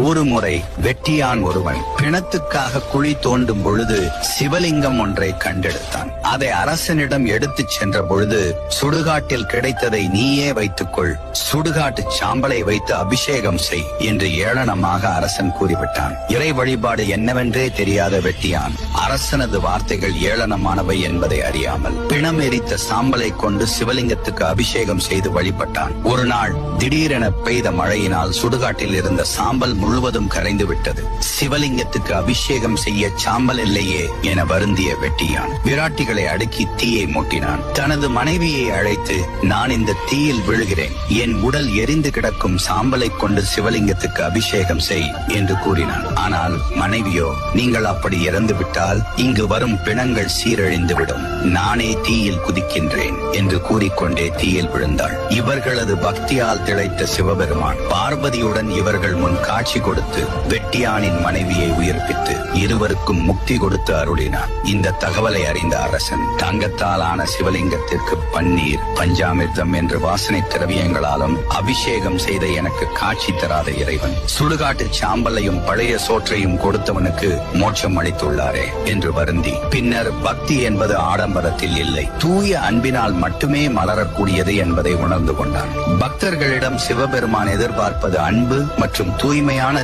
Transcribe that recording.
ஒருமுறை வெட்டியான் ஒருவன் பிணத்துக்காக குழி தோண்டும் பொழுது சிவலிங்கம் ஒன்றை கண்டெடுத்தான். அதை அரசனிடம் எடுத்துச் சென்ற பொழுது, சுடுகாட்டில் கிடைத்ததை நீயே வைத்துக்கொள், சுடுகாட்டு சாம்பலை வைத்து அபிஷேகம் செய் என்று ஏளனமாக அரசன் கூறிவிட்டான். இறை வழிபாடு என்னவென்றே தெரியாத வெட்டியான் அரசனது வார்த்தைகள் ஏளனமானவை என்பதை அறியாமல் பிணம் எரித்த சாம்பலை கொண்டு சிவலிங்கத்துக்கு அபிஷேகம் செய்து வழிபட்டான். ஒரு நாள் திடீரென பெய்த மழையினால் சுடுகாட்டில் இருந்த சாம்பல் முழுவதும் கரைந்து விட்டது. சிவலிங்கத்துக்கு அபிஷேகம் செய்ய சாம்பல் இல்லையே என வருந்திய வெட்டியான் விராட்டிகளை அடுக்கி தீயை மூட்டினான். தனது மனைவியை அழைத்து, நான் இந்த தீயில் விழுகிறேன், என் உடல் எரிந்து கிடக்கும் சாம்பலை கொண்டு சிவலிங்கத்துக்கு அபிஷேகம் செய் என்று கூறினான். ஆனால் மனைவியோ, நீங்கள் அப்படி இறந்து விட்டால் இங்கு வரும் பிணங்கள் சீரழிந்துவிடும், நானே தீயில் குதிக்கின்றேன் என்று கூறிக்கொண்டே தீயில் விழுந்தாள். இவர்களது பக்தியால் திளைத்த சிவபெருமான் பார்வதியுடன் இவர்கள் முன் காட்சி கொடுத்து வெட்டியானின் மனைவியை உயிர்ப்பித்து இருவருக்கும் முக்தி கொடுத்து அருளினார். இந்த தகவலை அறிந்த அரசன் தங்கத்தாலான சிவலிங்கத்திற்கு பன்னீர், பஞ்சாமிர்தம் என்று வாசனை திரவியங்களாலும் அபிஷேகம் செய்த எனக்கு காட்சி தராத இறைவன், சுடுகாட்டு சாம்பலையும் பழைய சோற்றையும் கொடுத்தவனுக்கு மோட்சம் அளித்துள்ளாரே என்று வருந்தி, பின்னர் பக்தி என்பது ஆடம்பரத்தில் இல்லை, தூய அன்பினால் மட்டுமே மலரக்கூடியது என்பதை உணர்ந்து கொண்டான். பக்தர்களிடம் சிவபெருமான் எதிர்பார்ப்பது அன்பு மற்றும் தூய்மையான